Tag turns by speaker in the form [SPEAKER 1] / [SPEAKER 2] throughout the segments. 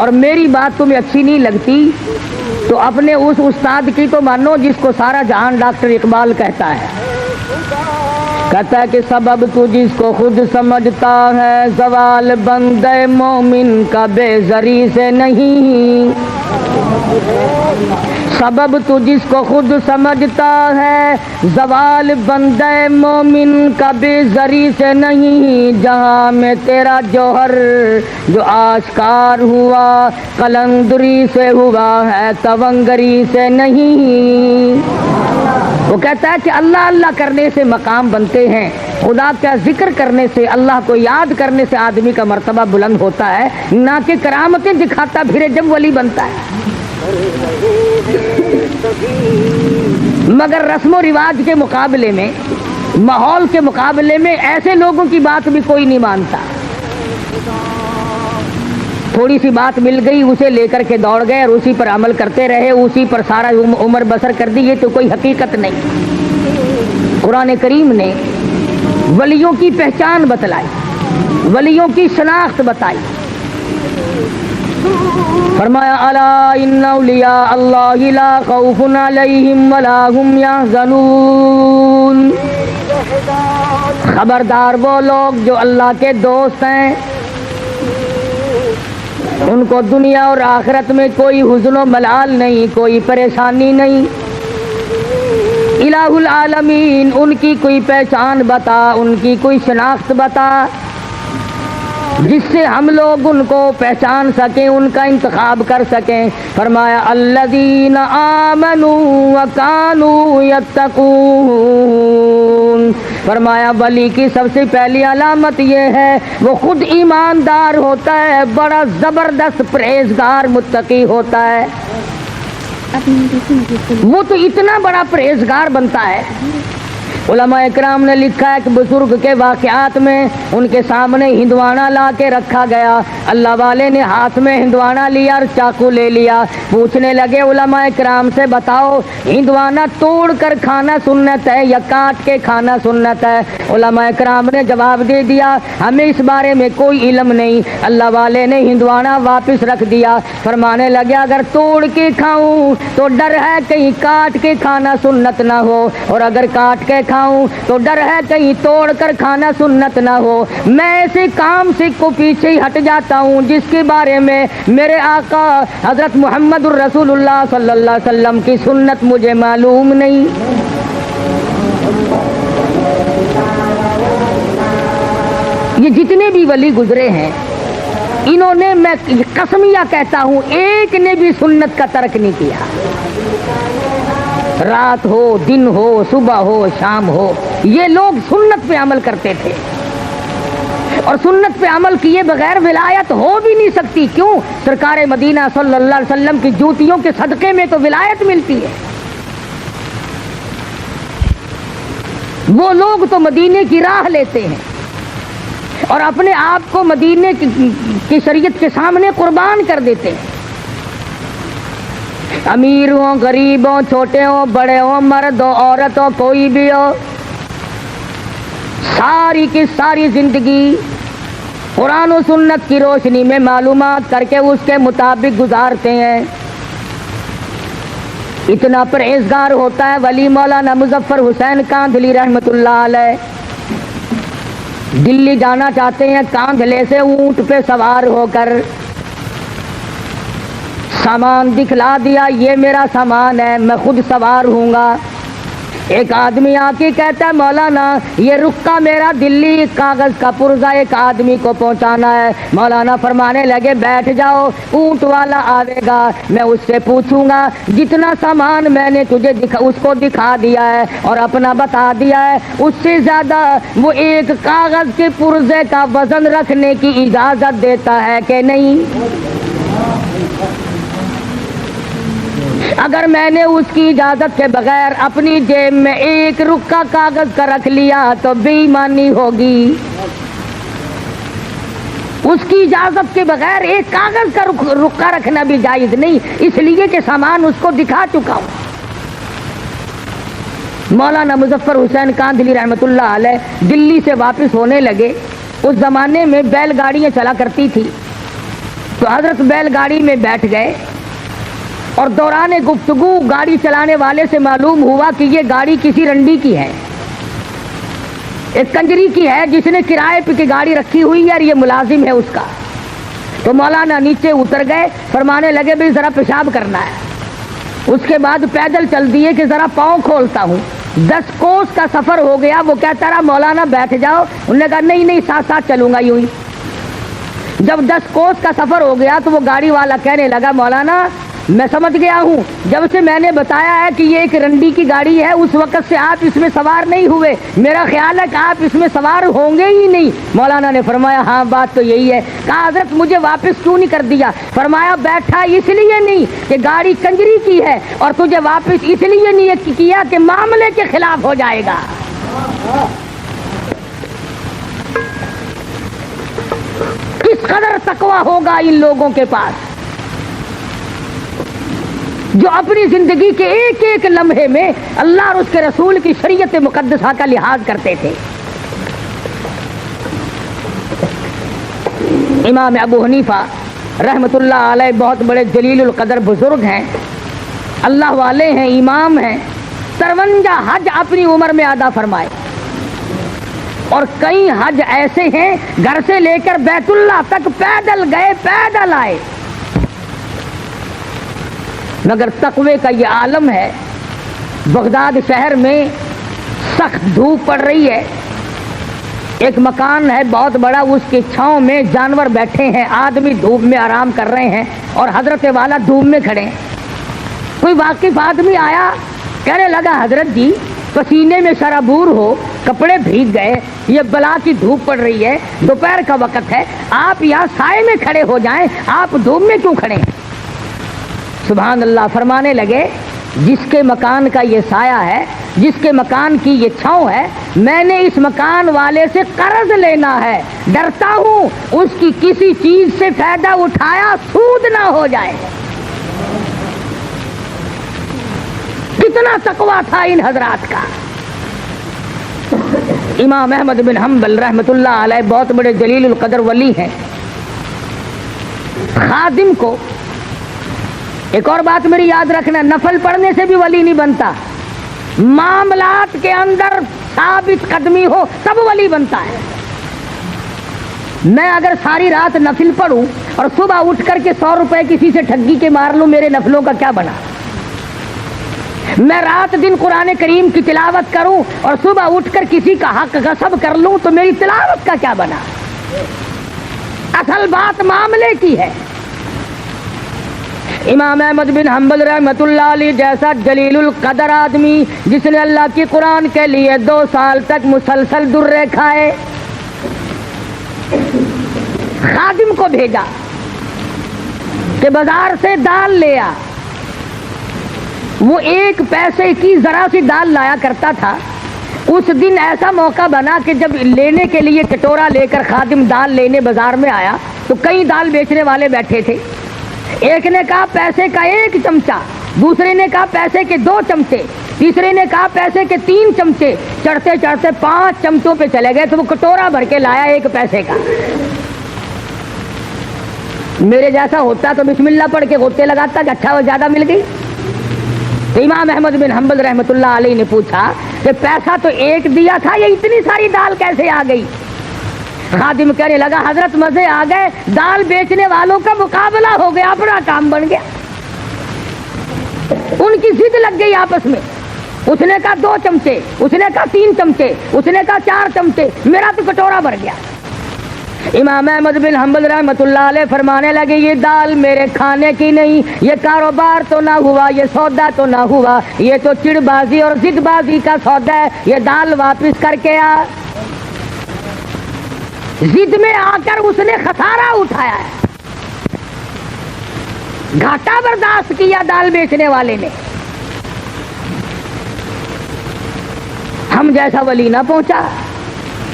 [SPEAKER 1] اور میری بات تمہیں اچھی نہیں لگتی تو اپنے اس استاد کی تو مانو جس کو سارا جہان ڈاکٹر اقبال کہتا ہے کہ سبب تو جس کو خود سمجھتا ہے زوال بندے مومن کا بے زری سے نہیں، سبب تو جس کو خود سمجھتا ہے زوال بندے مومن کا بے زری سے نہیں، جہاں میں تیرا جوہر جو آشکار ہوا قلندری سے ہوا ہے تونگری سے نہیں۔ وہ کہتا ہے کہ اللہ اللہ کرنے سے مقام بنتے ہیں، خدا کا ذکر کرنے سے، اللہ کو یاد کرنے سے آدمی کا مرتبہ بلند ہوتا ہے، نہ کہ کرامتیں دکھاتا پھرے جب ولی بنتا ہے۔ مگر رسم و رواج کے مقابلے میں، ماحول کے مقابلے میں ایسے لوگوں کی بات بھی کوئی نہیں مانتا۔ تھوڑی سی بات مل گئی اسے لے کر کے دوڑ گئے اور اسی پر عمل کرتے رہے، اسی پر سارا عمر بسر کر دی، یہ تو کوئی حقیقت نہیں۔ قرآن کریم نے ولیوں کی پہچان بتلائی، ولیوں کی شناخت بتائی، فرمایا الا ان اولیاء اللہ لا خوف علیہم ولا هم یحزنون، خبردار وہ لوگ جو اللہ کے دوست ہیں ان کو دنیا اور آخرت میں کوئی حزن و ملال نہیں، کوئی پریشانی نہیں۔ الہ العالمین ان کی کوئی پہچان بتا، ان کی کوئی شناخت بتا جس سے ہم لوگ ان کو پہچان سکیں، ان کا انتخاب کر سکیں۔ فرمایا الذین آمنوا وکانوا یتقون، فرمایا ولی کی سب سے پہلی علامت یہ ہے وہ خود ایماندار ہوتا ہے، بڑا زبردست پرہیزگار متقی ہوتا ہے۔ وہ تو اتنا بڑا پرہیزگار بنتا ہے، علماء اکرام نے لکھا ہے کہ بزرگ کے واقعات میں ان کے سامنے ہندوانا لا کے رکھا گیا، اللہ والے نے ہاتھ میں ہندوانا لیا اور چاقو لے لیا، پوچھنے لگے علماء اکرام سے بتاؤ ہندوانا توڑ کر کھانا سنت ہے یا کاٹ کے کھانا سنت ہے؟ علماء اکرام نے جواب دے دیا ہمیں اس بارے میں کوئی علم نہیں۔ اللہ والے نے ہندوانا واپس رکھ دیا، فرمانے لگے اگر توڑ کے کھاؤں تو ڈر ہے کہیں کاٹ کے کھانا سنت نہ ہو، اور اگر کاٹ کے کھاؤں تو ڈر ہے کہیں توڑ کر کھانا سنت نہ ہو۔ میں ایسے کام سے کو پیچھے ہی ہٹ جاتا ہوں جس کے بارے میں میرے آقا حضرت محمد الرسول اللہ صلی اللہ علیہ وسلم کی سنت مجھے معلوم نہیں۔ یہ جتنے بھی ولی گزرے ہیں انہوں نے، میں قسمیہ کہتا ہوں، ایک نے بھی سنت کا ترک نہیں کیا۔ رات ہو، دن ہو، صبح ہو، شام ہو، یہ لوگ سنت پہ عمل کرتے تھے، اور سنت پہ عمل کیے بغیر ولایت ہو بھی نہیں سکتی۔ کیوں؟ سرکار مدینہ صلی اللہ علیہ وسلم کی جوتیوں کے صدقے میں تو ولایت ملتی ہے۔ وہ لوگ تو مدینے کی راہ لیتے ہیں اور اپنے آپ کو مدینے کی شریعت کے سامنے قربان کر دیتے ہیں۔ امیر ہوں، غریب ہوں، چھوٹے ہوں، بڑے ہوں، مرد ہو، عورت ہو، کوئی بھی ہو، ساری کی ساری زندگی قرآن و سنت کی روشنی میں معلومات کر کے اس کے مطابق گزارتے ہیں۔ اتنا پرہیزگار ہوتا ہے ولی مولانا مظفر حسین کاندھلی رحمت اللہ علیہ۔ دلی جانا چاہتے ہیں، کاندھلے سے اونٹ پہ سوار ہو کر سامان دکھلا دیا، یہ میرا سامان ہے، میں خود سوار ہوں گا۔ ایک آدمی آ کے کہتا ہے مولانا یہ رکا میرا دلی کاغذ کا پرزہ ایک آدمی کو پہنچانا ہے۔ مولانا فرمانے لگے بیٹھ جاؤ، اونٹ والا آئے گا، میں اس سے پوچھوں گا جتنا سامان میں نے تجھے اس کو دکھا دیا ہے اور اپنا بتا دیا ہے، اس سے زیادہ وہ ایک کاغذ کے پرزے کا وزن رکھنے کی اجازت دیتا ہے کہ نہیں؟ اگر میں نے اس کی اجازت کے بغیر اپنی جیب میں ایک رکا کاغذ کا رکھ لیا تو بے ایمانی ہوگی۔ اس کی اجازت کے بغیر ایک کاغذ کا رکا رکھنا بھی جائز نہیں، اس لیے کہ سامان اس کو دکھا چکا ہوں۔ مولانا مظفر حسین کاندھلی رحمت اللہ علیہ دلی سے واپس ہونے لگے۔ اس زمانے میں بیل گاڑیاں چلا کرتی تھی، تو حضرت بیل گاڑی میں بیٹھ گئے اور دوران گفتگو گاڑی چلانے والے سے معلوم ہوا کہ یہ گاڑی کسی رنڈی کی ہے، ایک کنجری کی ہے جس نے کرائے پہ کی گاڑی رکھی ہوئی ہے اور یہ ملازم ہے اس کا۔ تو مولانا نیچے اتر گئے، فرمانے لگے بھئی ذرا پیشاب کرنا ہے۔ اس کے بعد پیدل چل دیے کہ ذرا پاؤں کھولتا ہوں۔ 10 کوس کا سفر ہو گیا، وہ کہتا رہا مولانا بیٹھ جاؤ، انہوں نے کہا نہیں نہیں ساتھ ساتھ چلوں گا یوں ہی۔ جب 10 کوس کا سفر ہو گیا تو وہ گاڑی والا کہنے لگا مولانا میں سمجھ گیا ہوں، جب سے میں نے بتایا ہے کہ یہ ایک رنڈی کی گاڑی ہے اس وقت سے آپ اس میں سوار نہیں ہوئے، میرا خیال ہے کہ آپ اس میں سوار ہوں گے ہی نہیں۔ مولانا نے فرمایا ہاں بات تو یہی ہے۔ کہا حضرت مجھے واپس کیوں نہیں کر دیا؟ فرمایا بیٹھا اس لیے نہیں کہ گاڑی کنجری کی ہے، اور تجھے واپس اس لیے نہیں کیا کہ معاملے کے خلاف ہو جائے گا۔ کس قدر تقویٰ ہوگا ان لوگوں کے پاس جو اپنی زندگی کے ایک ایک لمحے میں اللہ اور اس کے رسول کی شریعت مقدسہ کا لحاظ کرتے تھے۔ امام ابو حنیفہ رحمۃ اللہ علیہ بہت بڑے جلیل القدر بزرگ ہیں، اللہ والے ہیں، امام ہیں۔ 53 حج اپنی عمر میں ادا فرمائے، اور کئی حج ایسے ہیں گھر سے لے کر بیت اللہ تک پیدل گئے پیدل آئے۔ مگر تقوی کا یہ عالم ہے۔ بغداد شہر میں سخت دھوپ پڑ رہی ہے، ایک مکان ہے بہت بڑا، اس کی چھاؤں میں جانور بیٹھے ہیں، آدمی دھوپ میں آرام کر رہے ہیں اور حضرت والا دھوپ میں کھڑے ہیں۔ کوئی واقف آدمی آیا، کہنے لگا حضرت جی پسینے میں سرابور ہو، کپڑے بھیگ گئے، یہ بلا کی دھوپ پڑ رہی ہے، دوپہر کا وقت ہے، آپ یہاں سائے میں کھڑے ہو جائیں، آپ دھوپ میں کیوں کھڑے ہیں؟ سبحان اللہ، فرمانے لگے جس کے مکان کا یہ سایہ ہے، جس کے مکان کی یہ چھاؤں ہے، میں نے اس مکان والے سے قرض لینا ہے، ڈرتا ہوں اس کی کسی چیز سے فائدہ اٹھایا سود نہ ہو جائے۔ کتنا تقویٰ تھا ان حضرات کا۔ امام احمد بن حنبل رحمۃ اللہ علیہ بہت بڑے جلیل القدر ولی ہیں۔ خادم کو ایک اور بات میری یاد رکھنا، نفل پڑھنے سے بھی ولی نہیں بنتا، معاملات کے اندر ثابت قدمی ہو تب ولی بنتا ہے۔ میں اگر ساری رات نفل پڑھوں اور صبح اٹھ کر کے 100 روپے کسی سے ٹھگی کے مار لوں، میرے نفلوں کا کیا بنا؟ میں رات دن قرآن کریم کی تلاوت کروں اور صبح اٹھ کر کسی کا حق غصب کر لوں تو میری تلاوت کا کیا بنا؟ اصل بات معاملے کی ہے۔ امام احمد بن حنبل رحمۃ اللہ علیہ جیسا جلیل القدر آدمی، جس نے اللہ کی قرآن کے لیے 2 سال تک مسلسل درے کھائے، خادم کو بھیجا کہ بازار سے دال لے آ۔ وہ 1 پیسے کی ذرا سی دال لایا کرتا تھا۔ اس دن ایسا موقع بنا کہ جب لینے کے لیے کٹورا لے کر خادم دال لینے بازار میں آیا تو کئی دال بیچنے والے بیٹھے تھے۔ ایک نے کہا پیسے کا 1 چمچہ، دوسرے نے کہا پیسے کے 2 چمچے، تیسرے نے کہا پیسے کے 3 چمچے، چڑھتے چڑھتے 5 چمچوں پہ چلے گئے تو وہ کٹورا بھر کے لایا 1 پیسے کا۔ میرے جیسا ہوتا تو بسم اللہ پڑھ کے غوطے لگاتا کہ اچھا وہ زیادہ مل گئی۔ تو امام احمد بن حنبل رحمۃ اللہ علیہ نے پوچھا کہ پیسہ تو 1 دیا تھا، یہ اتنی ساری دال کیسے آ گئی؟ خادم کہنے لگا حضرت مزے آ گئے، دال بیچنے والوں کا مقابلہ ہو گیا، اپنا کام بن گیا۔ ان کی ضد لگ گئی آپس میں، اس نے کہا 2 چمچے، اس نے کہا 3 چمچے، اس نے کہا 4 چمچے، میرا تو کٹورا بھر گیا۔ امام احمد بن حنبل رحمۃ اللہ علیہ فرمانے لگے یہ دال میرے کھانے کی نہیں، یہ کاروبار تو نہ ہوا، یہ سودا تو نہ ہوا، یہ تو چڑ بازی اور ضد بازی کا سودا ہے، یہ دال واپس کر کے آ۔ ضد میں آ کر اس نے خسارہ اٹھایا ہے، گھاٹا برداشت کیا دال بیچنے والے نے۔ ہم جیسا ولی نہ پہنچا۔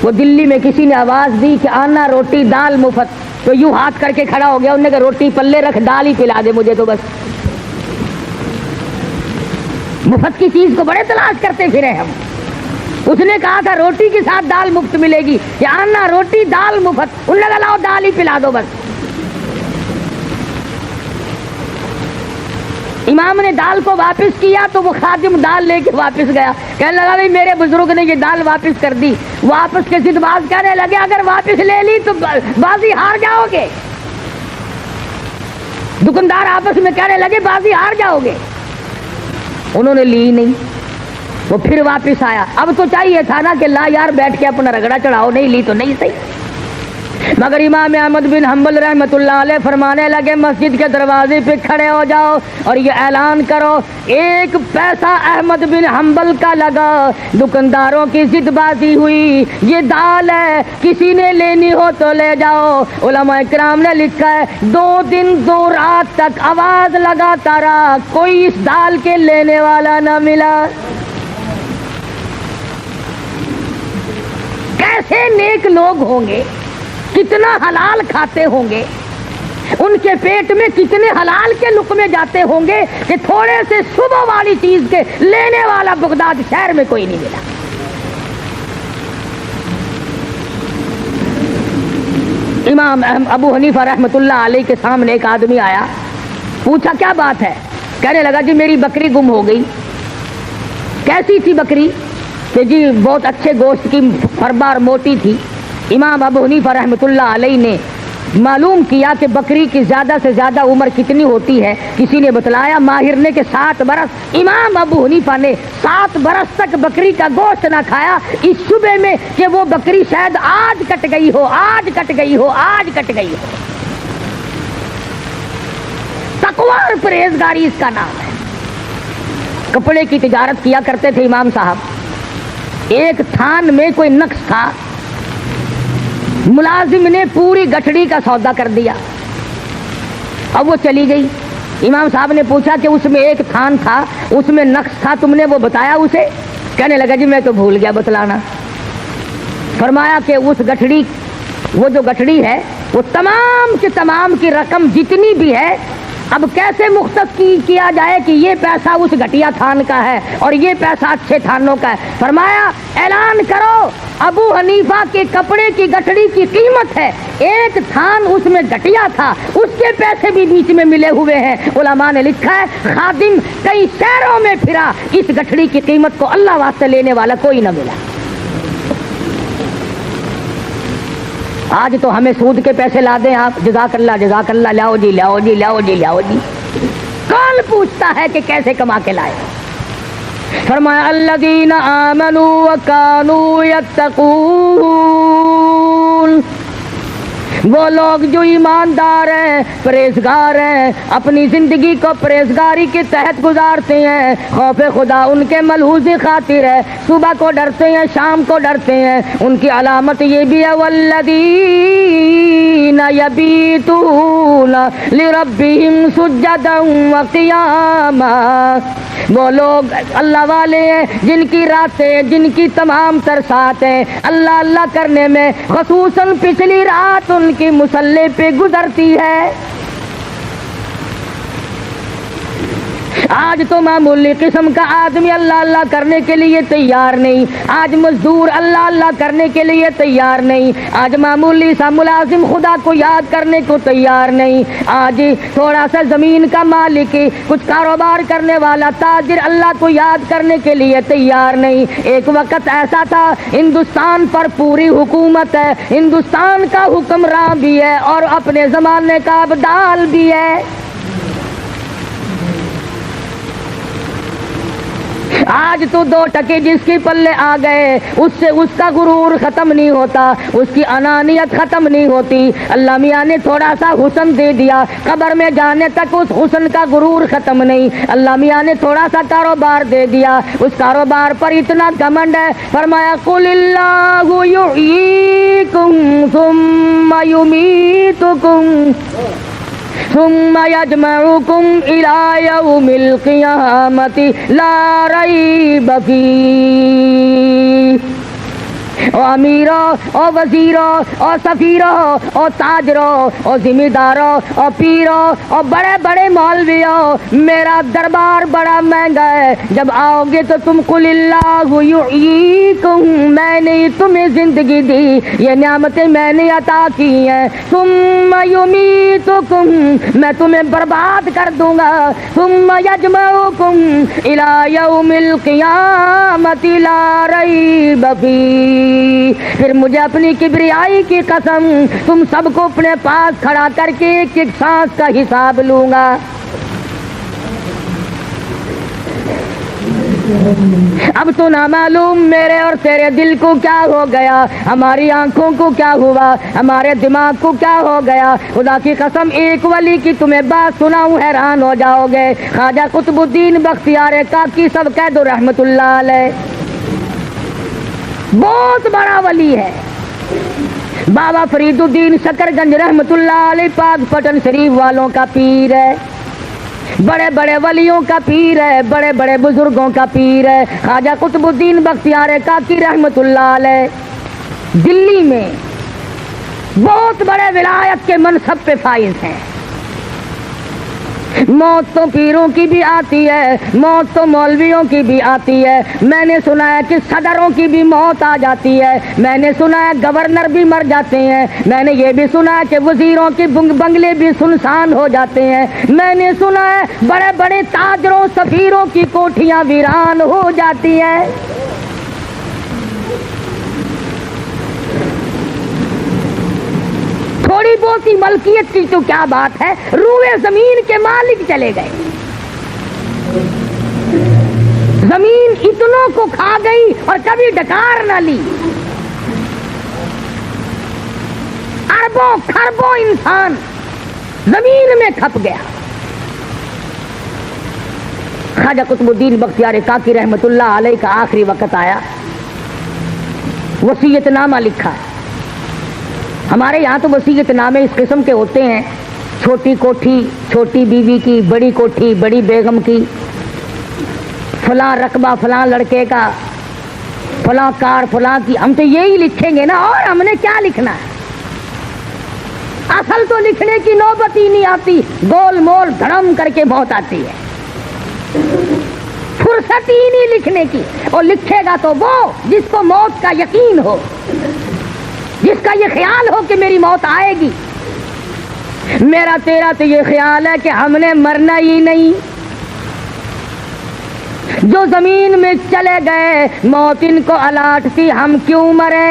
[SPEAKER 1] وہ دلی میں کسی نے آواز دی کہ آنا روٹی دال مفت، تو یوں ہاتھ کر کے کھڑا ہو گیا، انہوں نے کہا روٹی پلے رکھ، دال ہی پلا دے مجھے تو بس۔ مفت کی چیز کو بڑے تلاش کرتے پھرے ہم۔ اس نے کہا تھا روٹی کے ساتھ دال مفت ملے گی، کہ آنا روٹی دال مفت، انہوں نے کہا لاؤ دال ہی پلا دو بس۔ امام نے دال کو واپس کیا تو وہ خادم دال لے کے واپس گیا، کہنے لگا بھائی میرے بزرگ نے یہ دال واپس کر دی۔ واپس کے ضد باز کہنے لگے اگر واپس لے لی تو بازی ہار جاؤ گے۔ دکاندار آپس میں کہنے لگے بازی ہار جاؤ گے۔ انہوں نے لی نہیں، وہ پھر واپس آیا۔ اب تو چاہیے تھا نا کہ لا یار بیٹھ کے اپنا رگڑا چڑھاؤ، نہیں لی تو نہیں صحیح۔ مگر امام احمد بن حنبل رحمۃ اللہ علیہ فرمانے لگے مسجد کے دروازے پہ کھڑے ہو جاؤ اور یہ اعلان کرو ایک پیسہ احمد بن حنبل کا لگا، دکانداروں کی ضد بازی ہوئی، یہ دال ہے کسی نے لینی ہو تو لے جاؤ۔ علماء کرام نے لکھا ہے 2 دن 2 رات تک آواز لگاتا رہا، کوئی اس دال کے لینے والا نہ ملا۔ کیسے نیک لوگ ہوں گے، کتنا حلال کھاتے ہوں گے، ان کے پیٹ میں کتنے حلال کے لقمے جاتے ہوں گے کہ تھوڑے سے صبح والی چیز کے لینے والا بغداد شہر میں کوئی نہیں ملا۔ امام ابو حنیفہ رحمۃ اللہ علیہ کے سامنے ایک آدمی آیا، پوچھا کیا بات ہے؟ کہنے لگا جی میری بکری گم ہو گئی۔ کیسی تھی بکری؟ کہ جی بہت اچھے گوشت کی، فربار موٹی تھی۔ امام ابو حنیفہ رحمۃ اللہ علیہ نے معلوم کیا کہ بکری کی زیادہ سے زیادہ عمر کتنی ہوتی ہے، کسی نے بتلایا ماہر نے کہ 7 برس۔ امام ابو حنیفہ نے 7 برس تک بکری کا گوشت نہ کھایا، اس شبے میں کہ وہ بکری شاید آج کٹ گئی ہو، آج کٹ گئی ہو، آج کٹ گئی ہو۔ تقویٰ اور پرہیزگاری اس کا نام ہے۔ کپڑے کی تجارت کیا کرتے تھے امام صاحب، ایک تھان میں کوئی نقص تھا، ملازم نے پوری گٹھڑی کا سودا کر دیا، اب وہ چلی گئی۔ امام صاحب نے پوچھا کہ اس میں ایک تھان تھا، اس میں نقص تھا، تم نے وہ بتایا اسے؟ کہنے لگا جی میں تو بھول گیا بتلانا۔ فرمایا کہ اس گٹھڑی، وہ جو گٹھڑی ہے وہ تمام کے تمام کی رقم جتنی بھی ہے اب کیسے مختص کیا جائے کہ یہ پیسہ اس گھٹیا تھان کا ہے اور یہ پیسہ اچھے تھانوں کا ہے؟ فرمایا اعلان کرو ابو حنیفہ کے کپڑے کی گٹھڑی کی قیمت ہے، ایک تھان اس میں گھٹیا تھا، اس کے پیسے بھی بیچ میں ملے ہوئے ہیں۔ علماء نے لکھا ہے خادم کئی شہروں میں پھرا، اس گٹھڑی کی قیمت کو اللہ واسطے لینے والا کوئی نہ ملا۔ آج تو ہمیں سود کے پیسے لا دیں آپ، جزاک اللہ، لاؤ جی لاؤ جی لاؤ جی لاؤ جی۔ کون پوچھتا ہے کہ کیسے کما کے لائے؟ فرمایا الذین آمنوا وکانوا یتقون، وہ لوگ جو ایماندار ہیں، پرہیزگار ہیں، اپنی زندگی کو پرہیزگاری کے تحت گزارتے ہیں، خوف خدا ان کے ملحوظ خاطر ہے، صبح کو ڈرتے ہیں، شام کو ڈرتے ہیں۔ ان کی علامت یہ بھی ہے والذین یبیتون لربہم سجدا وقیاما، وہ لوگ اللہ والے ہیں جن کی راتیں، جن کی تمام تر ساعتیں اللہ اللہ کرنے میں، خصوصاً پچھلی رات ان کی مصلی پہ گزرتی ہے۔ آج تو معمولی قسم کا آدمی اللہ اللہ کرنے کے لیے تیار نہیں، آج مزدور اللہ اللہ کرنے کے لیے تیار نہیں، آج معمولی سا ملازم خدا کو یاد کرنے کو تیار نہیں، آج تھوڑا سا زمین کا مالک، کچھ کاروبار کرنے والا تاجر اللہ کو یاد کرنے کے لیے تیار نہیں۔ ایک وقت ایسا تھا ہندوستان پر پوری حکومت ہے، ہندوستان کا حکمراں بھی ہے اور اپنے زمانے کا ابدال بھی ہے۔ آج تو 2 ٹکے جس کے پلے آ گئے اس سے اس کا غرور ختم نہیں ہوتا، اس کی انانیت ختم نہیں ہوتی۔ اللہ میاں نے تھوڑا سا حسن دے دیا، قبر میں جانے تک اس حسن کا غرور ختم نہیں۔ اللہ میاں نے تھوڑا سا کاروبار دے دیا، اس کاروبار پر اتنا گھمنڈ ہے، فرمایا قل اللہ یحییکم ثم یمیتکم ثم یجمعکم الی یوم القیامۃ لا ریب فیہ۔ اور امیروں اور وزیروں اور سفیروں اور تاجروں اور ذمہ داروں اور پیروں اور بڑے بڑے مولویوں، میرا دربار بڑا مہنگا ہے، جب آؤ گے تو تم قل اللہ یحییکم، میں نے تمہیں زندگی دی، یہ نعمتیں میں نے عطا کی ہیں، ثم یمیتکم، میں تمہیں برباد کر دوں گا، ثم یجمعکم الی یوم القیامۃ لا ریب فیہ، پھر مجھے اپنی کبریائی کی قسم تم سب کو اپنے پاس کھڑا کر کے ایک ایک سانس کا حساب لوں گا۔ اب تو نہ معلوم میرے اور تیرے دل کو کیا ہو گیا، ہماری آنکھوں کو کیا ہوا، ہمارے دماغ کو کیا ہو گیا۔ خدا کی قسم ایک ولی کی تمہیں بات سناؤں حیران ہو جاؤ گے۔ خواجہ قطب الدین بختیار کاکی سب کہہ دو رحمت اللہ علیہ، بہت بڑا ولی ہے۔ بابا فرید الدین شکر گنج رحمت اللہ علیہ پاک پٹن شریف والوں کا پیر ہے، بڑے بڑے ولیوں کا پیر ہے، بڑے بڑے بزرگوں کا پیر ہے۔ خواجہ قطب الدین بختیار کاکی رحمت اللہ علیہ دلی میں بہت بڑے ولایت کے منصب پہ فائز ہیں۔ موت تو پیروں کی بھی آتی ہے، موت تو مولویوں کی بھی آتی ہے، میں نے سنا ہے کہ صدروں کی بھی موت آ جاتی ہے، میں نے سنا ہے گورنر بھی مر جاتے ہیں، میں نے یہ بھی سنا ہے کہ وزیروں کے بنگلے بھی سنسان ہو جاتے ہیں، میں نے سنا ہے بڑے بڑے تاجروں سفیروں کی کوٹھیاں ویران ہو جاتی ہیں۔ تھوڑی بہت ہی ملکیت کی تو کیا بات ہے، روئے زمین کے مالک چلے گئے، زمین اتنوں کو کھا گئی اور کبھی ڈکار نہ لی، اربوں خربوں انسان زمین میں کھپ گیا۔ خواجہ قطب الدین بختیار کاکی رحمت اللہ علیہ کا آخری وقت آیا، وصیت نامہ لکھا۔ ہمارے یہاں تو وصیت نامے اس قسم کے ہوتے ہیں، چھوٹی کوٹھی چھوٹی بیوی کی، بڑی کوٹھی بڑی بیگم کی، فلاں رقبہ فلاں لڑکے کا، فلاں کار فلاں کی، ہم تو یہی لکھیں گے نا، اور ہم نے کیا لکھنا ہے؟ اصل تو لکھنے کی نوبت ہی نہیں آتی، گول مول دھڑم کر کے موت آتی ہے، فرصت ہی نہیں لکھنے کی۔ اور لکھے گا تو وہ جس کو موت کا یقین ہو، جس کا یہ خیال ہو کہ میری موت آئے گی۔ میرا تیرا تو یہ خیال ہے کہ ہم نے مرنا ہی نہیں، جو زمین میں چلے گئے موت ان کو الاٹ تھی، ہم کیوں مرے؟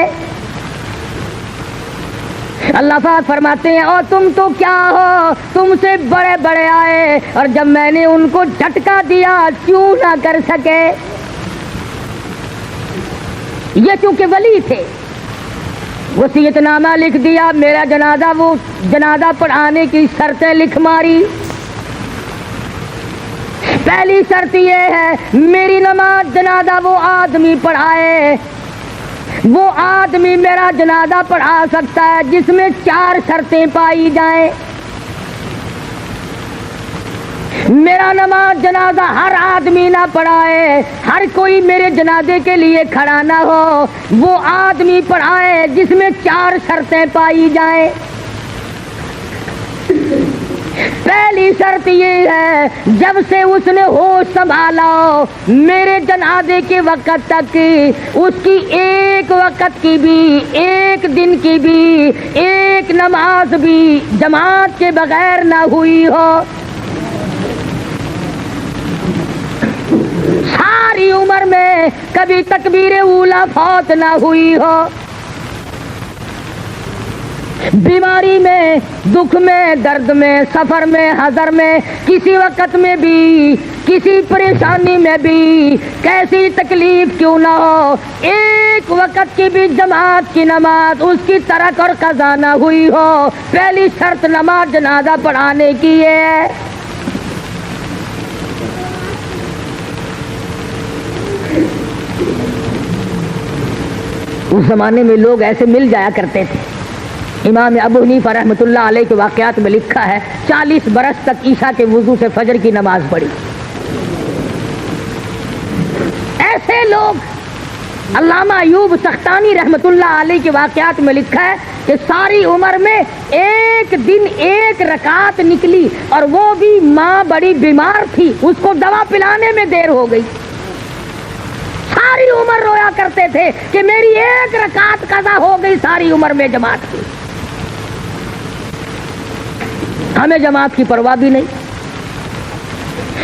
[SPEAKER 1] اللہ پاک فرماتے ہیں اور تم تو کیا ہو، تم سے بڑے بڑے آئے اور جب میں نے ان کو جھٹکا دیا کیوں نہ کر سکے؟ یہ چونکہ ولی تھے، وصیت نامہ لکھ دیا، میرا جنازہ وہ جنازہ پڑھانے کی شرطیں لکھ ماری۔ پہلی شرط یہ ہے میری نماز جنازہ وہ آدمی پڑھائے، وہ آدمی میرا جنازہ پڑھا سکتا ہے جس میں 4 شرطیں پائی جائیں۔ میرا نماز جنازہ ہر آدمی نہ پڑھائے، ہر کوئی میرے جنازے کے لیے کھڑا نہ ہو، وہ آدمی پڑھائے جس میں 4 شرطیں پائی جائیں۔ پہلی شرط یہ ہے جب سے اس نے ہوش سنبھالا میرے جنازے کے وقت تک اس کی ایک وقت کی بھی، ایک دن کی بھی، ایک نماز بھی جماعت کے بغیر نہ ہوئی ہو، ساری عمر میں کبھی تکبیر اولا فوت نہ ہوئی ہو، بیماری میں، دکھ میں، درد میں، سفر میں، حضر میں، کسی وقت میں بھی، کسی پریشانی میں بھی، کیسی تکلیف کیوں نہ ہو، ایک وقت کی بھی جماعت کی نماز اس کی ترک اور قضا نہ ہوئی ہو۔ پہلی شرط نماز جنازہ پڑھانے کی ہے۔ اس زمانے میں لوگ ایسے مل جایا کرتے تھے۔ امام ابو حنیفہ رحمۃ اللہ علیہ کے واقعات میں لکھا ہے 40 برس تک عشاء کے وضو سے فجر کی نماز پڑھی۔ ایسے لوگ علامہ ایوب سختانی رحمت اللہ علیہ کے واقعات میں لکھا ہے کہ ساری عمر میں ایک دن ایک رکعت نکلی اور وہ بھی ماں بڑی بیمار تھی، اس کو دوا پلانے میں دیر ہو گئی۔ ساری عمر رویا کرتے تھے کہ میری ایک رکعت قضا ہو گئی ساری عمر میں جماعت کی۔ ہمیں جماعت کی پرواہ بھی نہیں۔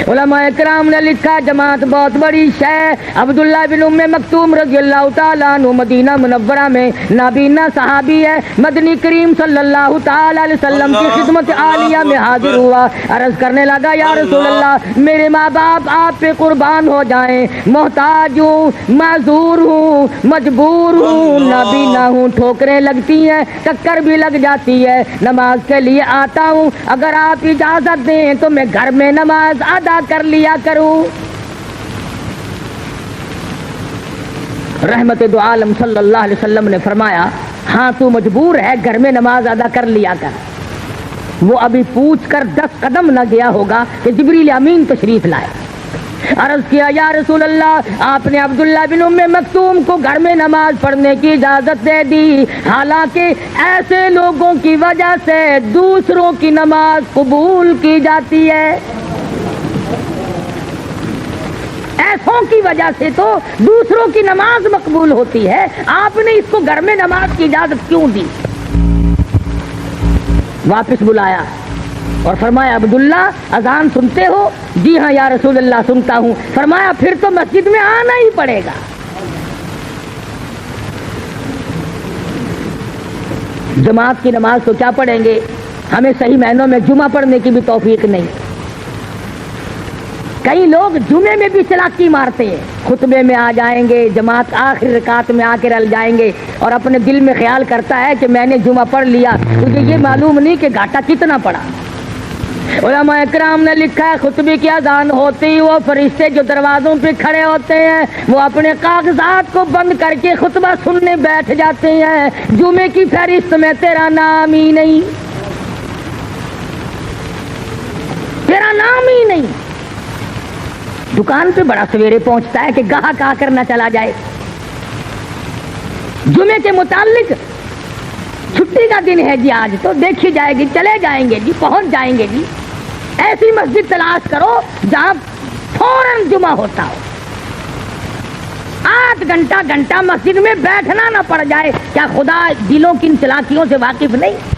[SPEAKER 1] علماء کرام نے لکھا جماعت بہت بڑی شے۔ عبداللہ بن ام مکتوم رضی اللہ تعالیٰ عنہ مدینہ منورہ میں نابینا صحابی ہے، مدنی کریم صلی اللہ تعالیٰ علیہ وسلم کی خدمت عالیہ میں حاضر ہوا، عرض کرنے لگا یا رسول اللہ میرے ماں باپ آپ پہ قربان ہو جائیں، محتاج ہوں، معذور ہوں، مجبور ہوں، نابینا ہوں، ٹھوکریں لگتی ہیں، ٹکر بھی لگ جاتی ہے، نماز کے لیے آتا ہوں، اگر آپ اجازت دیں تو میں گھر میں نماز ادا کر لیا کروں۔ رحمت دو عالم صلی اللہ علیہ وسلم نے فرمایا ہاں تو مجبور ہے، گھر میں نماز ادا کر لیا کر۔ وہ ابھی پوچھ کر 10 قدم نہ گیا ہوگا کہ جبریل امین تشریف لائے۔ عرض کیا یا رسول اللہ آپ نے عبداللہ بن ام مکتوم کو گھر میں نماز پڑھنے کی اجازت دے دی، حالانکہ ایسے لوگوں کی وجہ سے دوسروں کی نماز قبول کی جاتی ہے۔ ایسوں کی وجہ سے تو دوسروں کی نماز مقبول ہوتی ہے، آپ نے اس کو گھر میں نماز کی اجازت کیوں دی؟ واپس بلایا اور فرمایا عبداللہ اذان سنتے ہو؟ جی ہاں یا رسول اللہ سنتا ہوں۔ فرمایا پھر تو مسجد میں آنا ہی پڑے گا۔ جماعت کی نماز تو کیا پڑھیں گے، ہمیں صحیح معنوں میں جمعہ پڑھنے کی بھی توفیق نہیں۔ کئی لوگ جمعے میں بھی چلاکی مارتے ہیں، خطبے میں آ جائیں گے، جماعت آخر رکعت میں آ کے رل جائیں گے اور اپنے دل میں خیال کرتا ہے کہ میں نے جمعہ پڑھ لیا، مجھے یہ معلوم نہیں کہ گھاٹا کتنا پڑا۔ علماء اکرام نے لکھا ہے خطبے کی اذان ہوتی وہ فرشتے جو دروازوں پہ کھڑے ہوتے ہیں وہ اپنے کاغذات کو بند کر کے خطبہ سننے بیٹھ جاتے ہیں، جمعے کی فہرست میں تیرا نام ہی نہیں، تیرا نام ہی نہیں۔ دکان پہ بڑا سویرے پہنچتا ہے کہ گاہک آ کر نہ چلا جائے۔ جمعے کے متعلق چھٹی کا دن ہے جی، آج تو دیکھی جائے گی، چلے جائیں گے جی، پہنچ جائیں گے جی۔ ایسی مسجد تلاش کرو جہاں فوراً جمعہ ہوتا ہو، آدھ گھنٹہ مسجد میں بیٹھنا نہ پڑ جائے۔ کیا خدا دلوں کی ان چلاکیوں سے واقف نہیں؟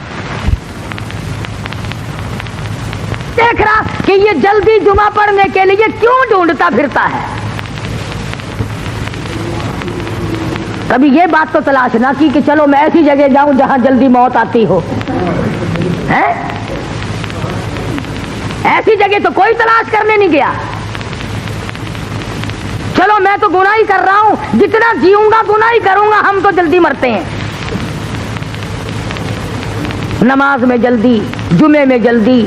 [SPEAKER 1] دیکھ رہا کہ یہ جلدی جمعہ پڑھنے کے لیے کیوں ڈھونڈتا پھرتا ہے؟ کبھی یہ بات تو تلاش نہ کی کہ چلو میں ایسی جگہ جاؤں جہاں جلدی موت آتی ہو، ایسی جگہ تو کوئی تلاش کرنے نہیں گیا۔ چلو میں تو گناہ ہی کر رہا ہوں، جتنا جیوں گا گناہ ہی کروں گا، ہم تو جلدی مرتے ہیں۔ نماز میں جلدی، جمعے میں جلدی،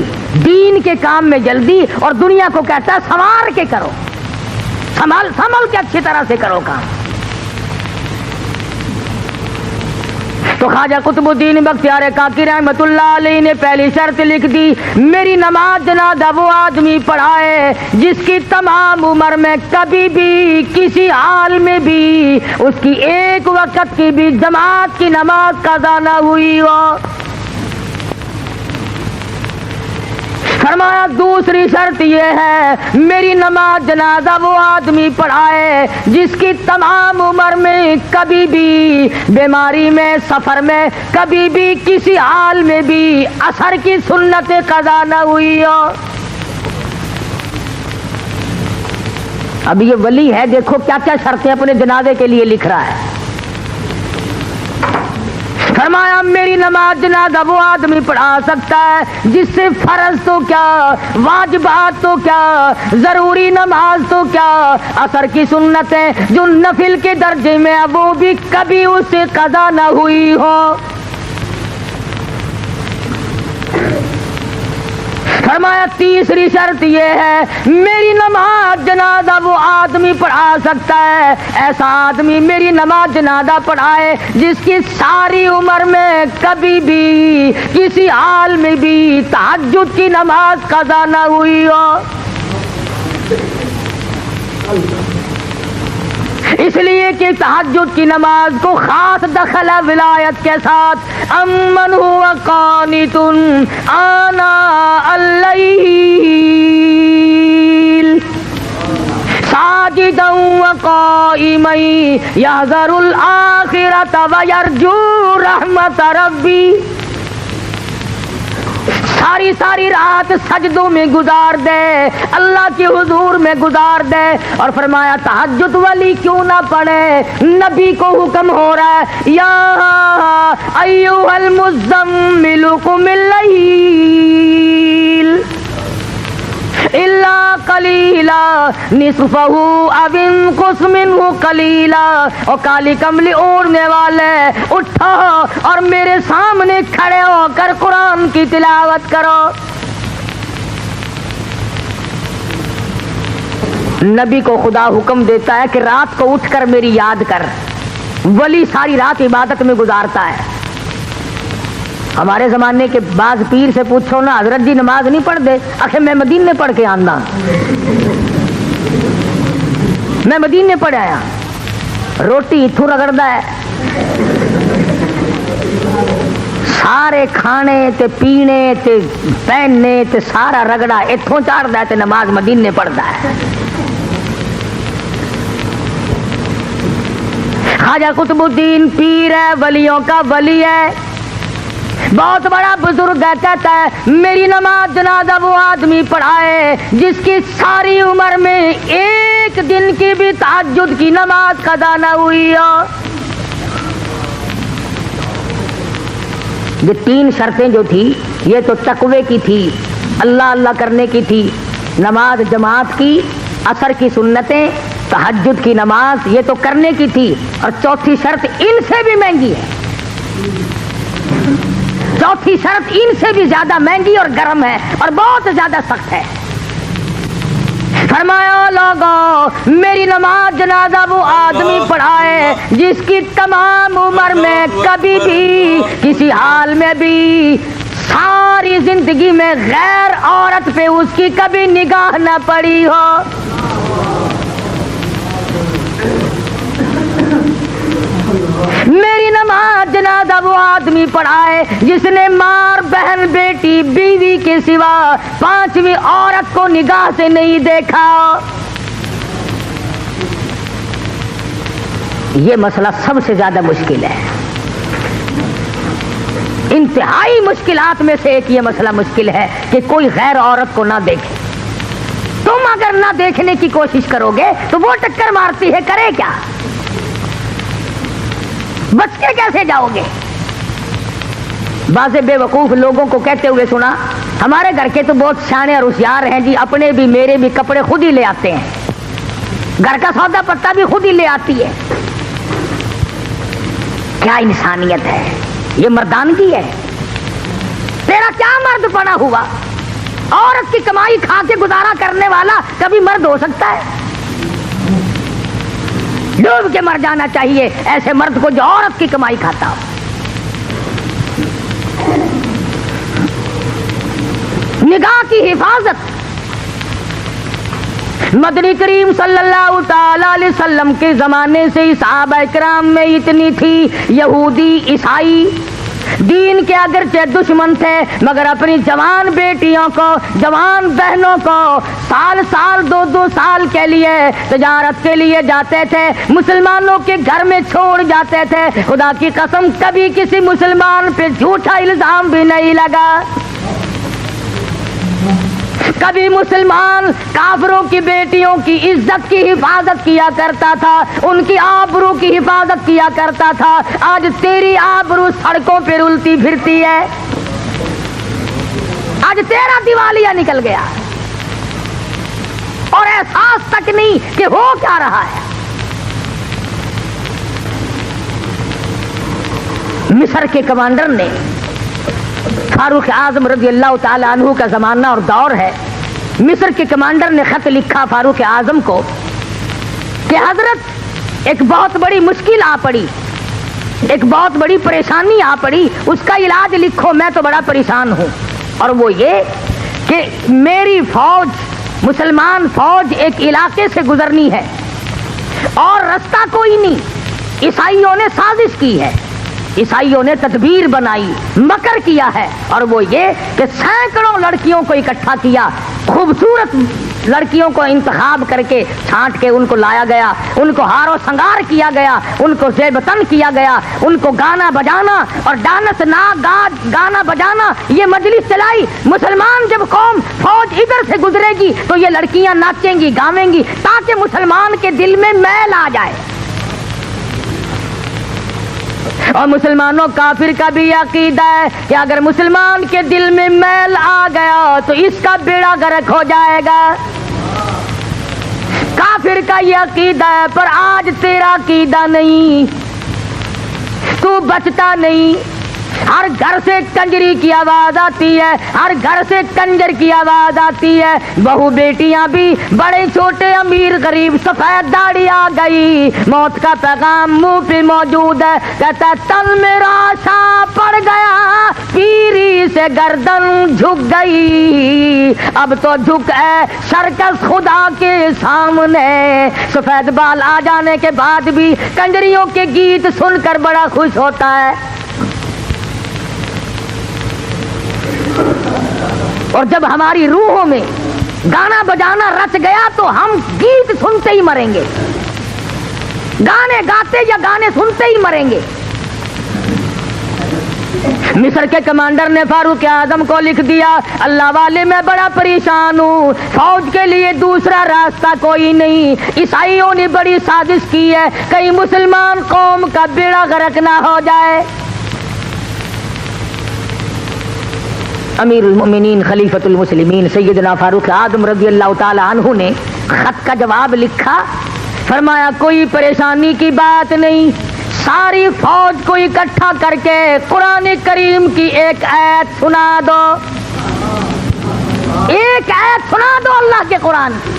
[SPEAKER 1] دین کے کام میں جلدی، اور دنیا کو کہتا ہے سنوار کے کرو، سنبھل کے اچھی طرح سے کرو کام۔ تو خواجہ قطب الدین بختیار کاکی رحمت اللہ علیہ نے پہلی شرط لکھ دی، میری نماز جنازہ وہ آدمی پڑھائے جس کی تمام عمر میں کبھی بھی کسی حال میں بھی اس کی ایک وقت کی بھی جماعت کی نماز قضا نہ ہوئی ہو۔ فرمایا دوسری شرط یہ ہے میری نماز جنازہ وہ آدمی پڑھائے جس کی تمام عمر میں کبھی بھی بیماری میں، سفر میں، کبھی بھی کسی حال میں بھی عصر کی سنت قضا نہ ہوئی ہو۔ اب یہ ولی ہے، دیکھو کیا کیا شرطیں اپنے جنازے کے لیے لکھ رہا ہے۔ فرمایا میری نماز جنازہ وہ آدمی پڑھا سکتا ہے جس سے فرض تو کیا، واجبات تو کیا، ضروری نماز تو کیا، عصر کی سنتیں جو نفل کے درجے میں وہ بھی کبھی اس سے قضا نہ ہوئی ہو۔ فرمایا تیسری شرط یہ ہے میری نماز جنازہ وہ آدمی پڑھا سکتا ہے، ایسا آدمی میری نماز جنازہ پڑھائے جس کی ساری عمر میں کبھی بھی کسی حال میں بھی تہجد کی نماز قضا نہ ہوئی ہو۔ اس لیے کہ تہجد کی نماز کو خاص دخل ولایت کے ساتھ امن ہوا قانت آناء اللیل ساجدا وقائما یحذر الآخرۃ ویرجو رحمت ربی. ساری رات سجدوں میں گزار دے, اللہ کے حضور میں گزار دے. اور فرمایا تہجد والی کیوں نہ پڑھے, نبی کو حکم ہو رہا ہے یا ایھا المزمل قم اللیل الا قلیلا نصفہ او انقص منہ قلیلا. اور کالی کملی اوڑھنے والے اٹھو اور میرے سامنے کھڑے ہو کر قرآن کی تلاوت کرو. نبی کو خدا حکم دیتا ہے کہ رات کو اٹھ کر میری یاد کر. ولی ساری رات عبادت میں گزارتا ہے. ہمارے زمانے کے بعض پیر سے پوچھو نا, حضرت جی نماز نہیں پڑھ دے. آخر میں مدینے پڑھ کے آنا, میں مدینے پڑھ آیا. روٹی اتھوں رگڑدا ہے, سارے کھانے تے پینے تے پہننے تے سارا رگڑا اتھوں چاڑدا ہے تے نماز مدینے پڑھدا ہے. خواجہ قطب الدین پیر ہے, ولیوں کا ولی ہے, بہت بڑا بزرگ ہے. کہتا ہے میری نماز جنازہ وہ آدمی پڑھائے جس کی ساری عمر میں ایک دن کی بھی تہجد کی نماز قضا نہ ہوئی ہو. یہ 3 شرطیں جو تھی یہ تو تقوی کی تھی, اللہ اللہ کرنے کی تھی, نماز جماعت کی, عصر کی سنتیں, تہجد کی نماز یہ تو کرنے کی تھی. اور چوتھی شرط ان سے بھی مہنگی ہے, چوتھی شرط ان سے بھی زیادہ مہنگی اور گرم ہے اور بہت زیادہ سخت ہے. فرمایا لوگوں میری نماز جنازہ وہ آدمی پڑھائے جس کی تمام عمر میں کبھی بھی کسی حال میں بھی ساری زندگی میں غیر عورت پہ اس کی کبھی نگاہ نہ پڑی ہو. میری نماز جنازہ وہ آدمی پڑھائے جس نے ماں, بہن, بیٹی, بیوی کے سوا 5ویں عورت کو نگاہ سے نہیں دیکھا. یہ مسئلہ سب سے زیادہ مشکل ہے, انتہائی مشکلات میں سے ایک یہ مسئلہ مشکل ہے کہ کوئی غیر عورت کو نہ دیکھے. تم اگر نہ دیکھنے کی کوشش کرو گے تو وہ ٹکر مارتی ہے, کرے کیا, بچ کے کیسے جاؤ گے. بعض بے وقوف لوگوں کو کہتے ہوئے سنا, ہمارے گھر کے تو بہت سیانے اور ہوشیار ہیں جی, اپنے بھی میرے بھی کپڑے خود ہی لے آتے ہیں, گھر کا سودا پتہ بھی خود ہی لے آتی ہے. کیا انسانیت ہے, یہ مردانگی ہے. تیرا کیا مرد پنا ہوا, عورت کی کمائی کھا کے گزارا کرنے والا کبھی مرد ہو سکتا ہے؟ ڈوب کے مر جانا چاہیے ایسے مرد کو جو عورت کی کمائی کھاتا ہو. نگاہ کی حفاظت مدنی کریم صلی اللہ تعالی علیہ وسلم کے زمانے سے ہی صحابہ کرام میں اتنی تھی. یہودی عیسائی دین کے اگرچہ دشمن تھے مگر اپنی جوان بیٹیوں کو, جوان بہنوں کو سال 2 سال کے لیے تجارت کے لیے جاتے تھے, مسلمانوں کے گھر میں چھوڑ جاتے تھے. خدا کی قسم کبھی کسی مسلمان پہ جھوٹا الزام بھی نہیں لگا. کبھی مسلمان کافروں کی بیٹیوں کی عزت کی حفاظت کیا کرتا تھا, ان کی آبرو کی حفاظت کیا کرتا تھا. آج تیری آبرو سڑکوں پہ رلتی پھرتی ہے, آج تیرا دیوالیہ نکل گیا اور احساس تک نہیں کہ ہو کیا رہا ہے. مصر کے کمانڈر نے, فاروق اعظم رضی اللہ تعالی عنہ کا زمانہ اور دور ہے, مصر کے کمانڈر نے خط لکھا فاروق اعظم کو کہ حضرت ایک بہت بڑی مشکل آ پڑی, ایک بہت بڑی پریشانی آ پڑی, اس کا علاج لکھو, میں تو بڑا پریشان ہوں. اور وہ یہ کہ میری فوج, مسلمان فوج ایک علاقے سے گزرنی ہے اور رستہ کوئی نہیں. عیسائیوں نے سازش کی ہے, عیسائیوں نے تدبیر بنائی, مکر کیا ہے, اور وہ یہ کہ سینکڑوں لڑکیوں کو اکٹھا کیا, خوبصورت لڑکیوں کو انتخاب کر کے چھانٹ کے ان کو لایا گیا, ان کو ہار و سنگار کیا گیا, ان کو زیب تن کیا گیا, ان کو گانا بجانا اور ڈانس گانا بجانا یہ مجلس چلائی. مسلمان جب قوم فوج ادھر سے گزرے گی تو یہ لڑکیاں ناچیں گی, گاویں گی, تاکہ مسلمان کے دل میں میل آ جائے. اور مسلمانوں, کافر کا بھی عقیدہ ہے کہ اگر مسلمان کے دل میں میل آ گیا تو اس کا بیڑا غرق ہو جائے گا. کافر کا یہ عقیدہ ہے, پر آج تیرا عقیدہ نہیں, تو بچتا نہیں. ہر گھر سے کنجری کی آواز آتی ہے, ہر گھر سے کنجر کی آواز آتی ہے. بہو بیٹیاں بھی, بڑے چھوٹے, امیر غریب, سفید داڑھی آ گئی, موت کا پیغام منہ پہ موجود ہے. کہتا ہے تن میرا شاہ پڑ گیا, پیری سے گردن جھک گئی, اب تو جھک ہے شرکس خدا کے سامنے. سفید بال آ جانے کے بعد بھی کنجریوں کے گیت سن کر بڑا خوش ہوتا ہے. اور جب ہماری روحوں میں گانا بجانا رچ گیا تو ہم گیت سنتے ہی مریں گے, گانے گاتے یا گانے سنتے ہی مریں گے. مصر کے کمانڈر نے فاروق اعظم کو لکھ دیا, اللہ والے میں بڑا پریشان ہوں, فوج کے لیے دوسرا راستہ کوئی نہیں. عیسائیوں نے بڑی سازش کی ہے, کہیں مسلمان قوم کا بیڑا غرق نہ ہو جائے. امیر المؤمنین خلیفۃ المسلمین سیدنا فاروق اعظم رضی اللہ تعالی عنہ نے خط کا جواب لکھا. فرمایا کوئی پریشانی کی بات نہیں, ساری فوج کو اکٹھا کر کے قرآن کریم کی ایک آیت سنا دو, ایک آیت سنا دو اللہ کے قرآن کی.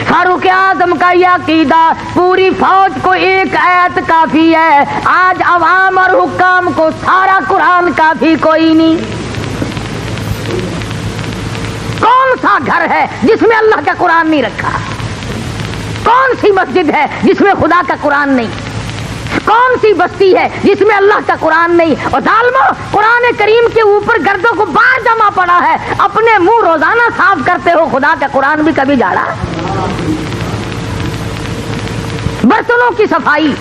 [SPEAKER 1] فاروق اعظم کا یہ عقیدہ, پوری فوج کو ایک آیت کافی ہے. آج عوام اور حکام کو سارا قرآن کافی کوئی نہیں. کون سا گھر ہے جس میں اللہ کا قرآن نہیں رکھا؟ کون سی مسجد ہے جس میں خدا کا قرآن نہیں؟ کون سی بستی ہے جس میں اللہ کا قرآن نہیں؟ اور ظالمو, قرآن کریم کے اوپر گردوں کو بار جمع پڑا ہے, اپنے منہ روزانہ صاف کرتے ہو, خدا کا قرآن بھی کبھی جھاڑا؟ برتنوں کی صفائی,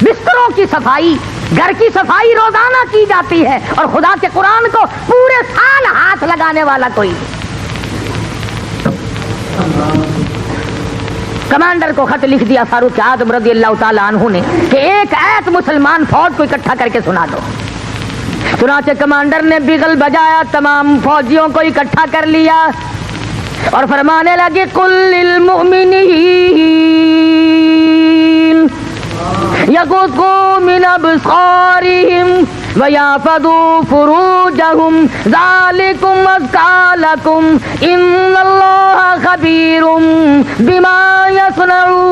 [SPEAKER 1] بستروں کی صفائی, گھر کی صفائی روزانہ کی جاتی ہے, اور خدا کے قرآن کو پورے سال ہاتھ لگانے والا کوئی. کمانڈر کو خط لکھ دیا فاروق اعظم رضی اللہ تعالی عنہ نے کہ ایک آیت مسلمان فوج کو اکٹھا کر کے سنا دو. چنانچہ کمانڈر نے بغل بجایا, تمام فوجیوں کو اکٹھا کر لیا اور فرمانے لگے قل للمؤمنین یغضوا من ابصارهم وَيَحْفَظُوا فُرُوجَهُمْ ذَلِكُمْ أَزْكَىٰ لَكُمْ إِنَّ اللَّهَ خَبِيرٌ بِمَا يَصْنَعُونَ.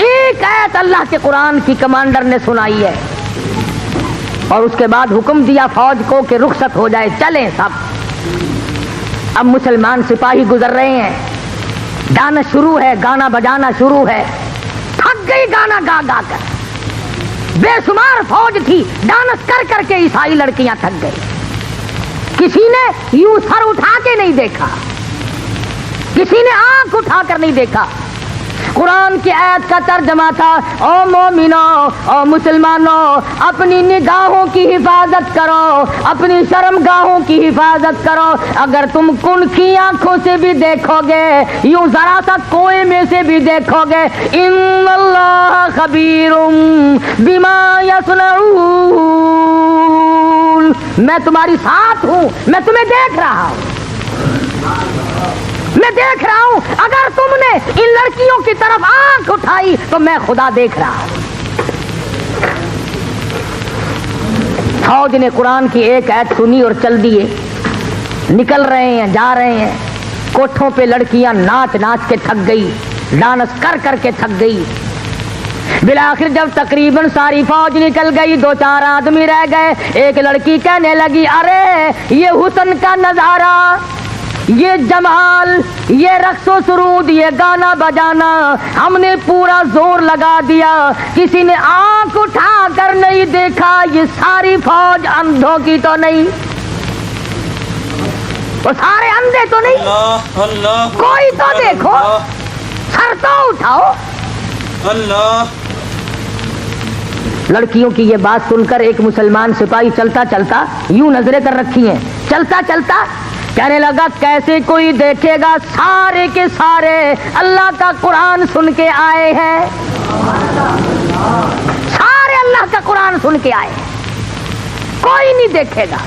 [SPEAKER 1] ایک آیت اللہ کے قرآن کی کمانڈر نے سنائی ہے, اور اس کے بعد حکم دیا فوج کو کہ رخصت ہو جائے, چلیں سب. اب مسلمان سپاہی گزر رہے ہیں, ڈانس شروع ہے, گانا بجانا شروع ہے. تھک گئی گانا گا گا کر, بے شمار فوج تھی, ڈانس کر کر کے عیسائی لڑکیاں تھک گئی. کسی نے یوں سر اٹھا کے نہیں دیکھا, کسی نے آنکھ اٹھا کر نہیں دیکھا. قرآن کی آیت کا ترجمہ تھا, او مومنوں, او مسلمانوں, اپنی نگاہوں کی حفاظت کرو, اپنی شرم گاہوں کی حفاظت کرو. اگر تم کن کی آنکھوں سے بھی دیکھو گے, یوں ذرا سا کوئے میں سے بھی دیکھو گے, ان اللہ خبیر بما یصنعون, میں تمہاری ساتھ ہوں, میں تمہیں دیکھ رہا ہوں, میں دیکھ رہا ہوں. اگر تم نے ان لڑکیوں کی طرف آنکھ اٹھائی تو میں خدا دیکھ رہا ہوں. فوج نے قرآن کی ایک آیت سنی اور چل دیے, نکل رہے ہیں, جا رہے ہیں. کوٹھوں پہ لڑکیاں ناچ ناچ کے تھک گئی, ڈانس کر کر کے تھک گئی. بالآخر جب تقریباً ساری فوج نکل گئی, 2-4 آدمی رہ گئے. ایک لڑکی کہنے لگی, ارے یہ حسن کا نظارہ, یہ جمال، یہ رقص و سرود، یہ گانا بجانا ہم نے پورا زور لگا دیا، کسی نے آنکھ اٹھا کر نہیں دیکھا، یہ ساری فوج اندھوں کی تو نہیں، وہ سارے اندھے تو نہیں،
[SPEAKER 2] اللہ اللہ
[SPEAKER 1] کوئی تو دیکھو، سر تو اٹھاؤ۔
[SPEAKER 2] اللہ
[SPEAKER 1] لڑکیوں کی یہ بات سن کر ایک مسلمان سپاہی چلتا چلتا یوں نظریں کر رکھی ہیں، چلتا چلتا کہنے لگا کیسے کوئی دیکھے گا، سارے کے سارے اللہ کا قرآن سن کے آئے ہیں، سارے اللہ کا قرآن سن کے آئے ہیں، کوئی نہیں دیکھے گا۔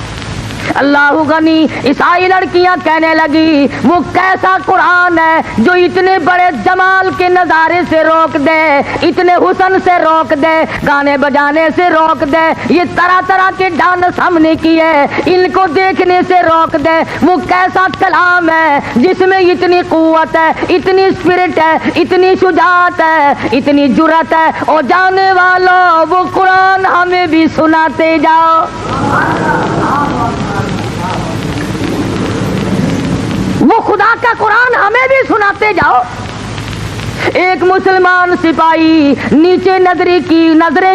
[SPEAKER 1] اللہ غنی، عیسائی لڑکیاں کہنے لگی وہ کیسا قرآن ہے جو اتنے بڑے جمال کے نظارے سے روک دے، اتنے حسن سے روک دے، گانے بجانے سے روک دے، یہ طرح طرح کے ڈانس ہم نے کیے ان کو دیکھنے سے روک دے، وہ کیسا کلام ہے جس میں اتنی قوت ہے، اتنی اسپرٹ ہے، اتنی شجاعت ہے، اتنی جرأت ہے، اور جانے والوں وہ قرآن ہمیں بھی سناتے جاؤ۔ وہ خدا کا قرآن ہمیں بھی سناتے جاؤ۔ ایک مسلمان سپاہی نیچے نظریں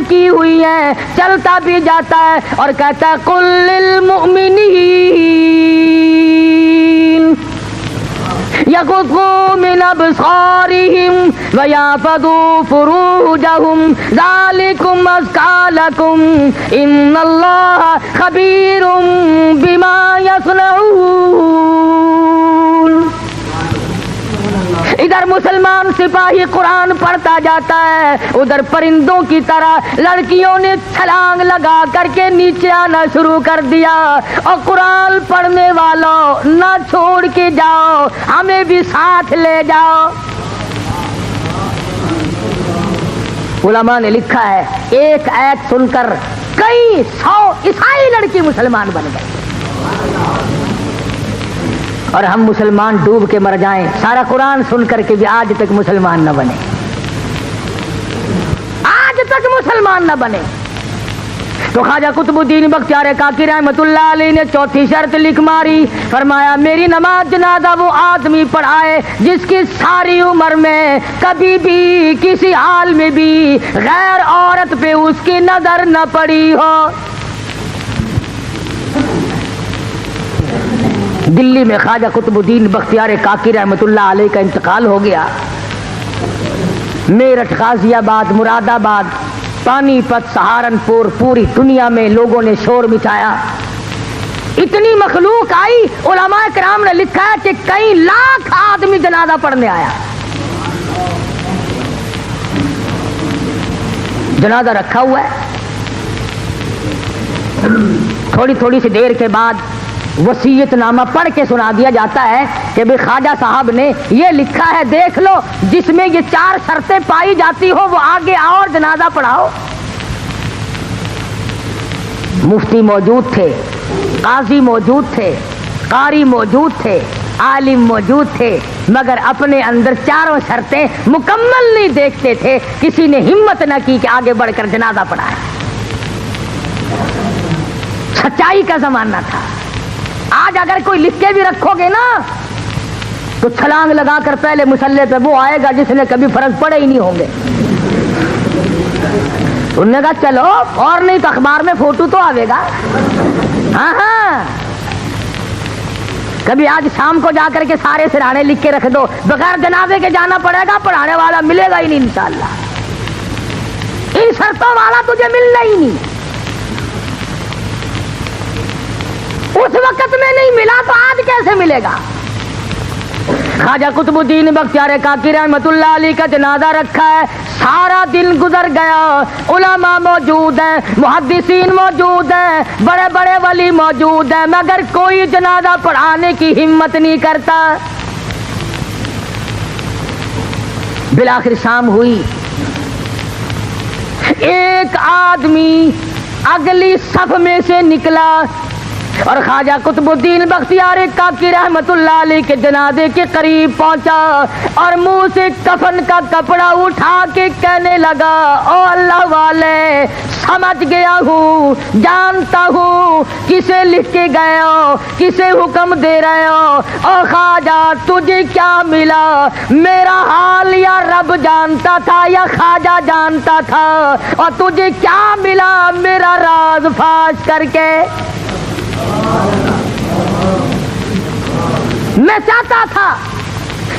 [SPEAKER 1] کی ہوئی ہیں، چلتا بھی جاتا ہے اور کہتا ہے قل للمؤمنین یغضوا من ابصارہم ویحفظوا فروجہم ذالکم ازکی لکم ان اللہ خبیر بما یصنعون۔ ادھر مسلمان سپاہی قرآن پڑھتا جاتا ہے، ادھر پرندوں کی طرح لڑکیوں نے چھلانگ لگا کر کے نیچے آنا شروع کر دیا، اور قرآن پڑھنے والوں نہ چھوڑ کے جاؤ، ہمیں بھی ساتھ لے جاؤ۔ علماء نے لکھا ہے ایک آیت سن کر کئی 100 عیسائی لڑکی مسلمان بن گئی، اور ہم مسلمان ڈوب کے مر جائیں، سارا قرآن سن کر کے بھی آج تک مسلمان نہ بنے، آج تک مسلمان نہ بنے۔ تو خواجہ قطب الدین بختیار کاکی رحمت اللہ علیہ نے چوتھی شرط لکھ ماری، فرمایا میری نماز جنازہ وہ آدمی پڑھائے جس کی ساری عمر میں کبھی بھی کسی حال میں بھی غیر عورت پہ اس کی نظر نہ پڑی ہو۔ دلی میں خواجہ قطب الدین بختیار کاکی رحمت اللہ علیہ کا انتقال ہو گیا، میرٹھ، غازی آباد، مراد آباد، پانی پت، سہارنپور، پوری دنیا میں لوگوں نے شور مچایا، اتنی مخلوق آئی، علماء کرام نے لکھا ہے کہ کئی لاکھ آدمی جنازہ پڑھنے آیا۔ جنازہ رکھا ہوا ہے، تھوڑی تھوڑی سی دیر کے بعد وصیت نامہ پڑھ کے سنا دیا جاتا ہے کہ بھئی خواجہ صاحب نے یہ لکھا ہے، دیکھ لو، جس میں یہ 4 شرطیں پائی جاتی ہو وہ آگے آؤ اور جنازہ پڑھاؤ۔ مفتی موجود تھے، قاضی موجود تھے، قاری موجود تھے، عالم موجود تھے، مگر اپنے اندر 4 شرطیں مکمل نہیں دیکھتے تھے، کسی نے ہمت نہ کی کہ آگے بڑھ کر جنازہ پڑھائے۔ سچائی کا زمانہ تھا۔ آج اگر کوئی لکھ کے بھی رکھو گے نا تو چھلانگ لگا کر پہلے مصلی پہ وہ آئے گا جس نے کبھی فرض پڑے ہی نہیں ہوں گے۔ انہوں نے کہا چلو، اور نہیں تو اخبار میں فوٹو تو آئے گا۔ ہاں ہاں، کبھی آج شام کو جا کر کے سارے سرانے لکھ کے رکھ دو، بغیر جنازے کے جانا پڑے گا، پڑھانے والا ملے گا ہی نہیں انشاءاللہ، ان شرطوں والا تجھے ملنا ہی نہیں۔ اس وقت میں نہیں ملا تو آج کیسے ملے گا؟ خواجہ قطب الدین بختیار کاکی رحمت اللہ علیہ کا جنازہ رکھا ہے، سارا دن گزر گیا، علماء موجود ہیں، محدثین موجود ہیں، بڑے بڑے ولی موجود ہیں، مگر کوئی جنازہ پڑھانے کی ہمت نہیں کرتا۔ بالآخر شام ہوئی، ایک آدمی اگلی صف میں سے نکلا، اور خواجہ قطب الدین بختیار کاکی رحمت اللہ علیہ کے جنازے کے قریب پہنچا اور منہ سے کفن کا کپڑا اٹھا کے کہنے لگا او اللہ والے سمجھ گیا ہوں جانتا ہوں کسے لکھ کے گئے ہو کسے حکم دے رہے ہو او خواجہ تجھے کیا ملا میرا حال یا رب جانتا تھا یا خواجہ جانتا تھا اور تجھے کیا ملا میرا راز فاش کر کے میں چاہتا تھا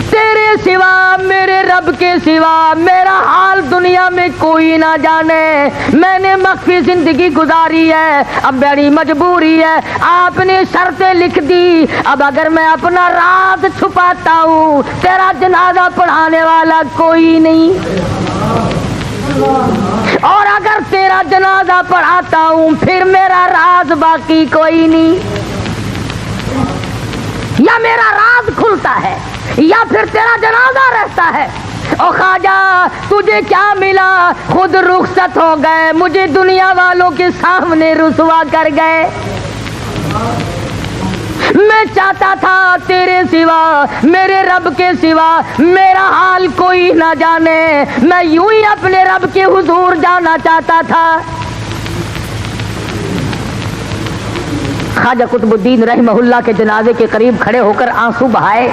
[SPEAKER 1] تیرے سوا میرے رب کے سوا میرا حال دنیا میں کوئی نہ جانے میں نے مخفی زندگی گزاری ہے اب بڑی مجبوری ہے آپ نے شرطیں لکھ دی اب اگر میں اپنا راز چھپاتا ہوں تیرا جنازہ پڑھانے والا کوئی نہیں اور اگر تیرا جنازہ پڑھاتا ہوں پھر میرا راز باقی کوئی نہیں یا میرا راز کھلتا ہے یا پھر تیرا جنازہ رہتا ہے او خواجہ تجھے کیا ملا خود رخصت ہو گئے مجھے دنیا والوں کے سامنے رسوا کر گئے میں چاہتا تھا تیرے سوا میرے رب کے سوا میرا حال کوئی نہ جانے میں یوں ہی اپنے رب کے حضور جانا چاہتا تھا خواجہ قطب الدین رحمہ اللہ کے جنازے کے قریب کھڑے ہو کر آنسو بہائے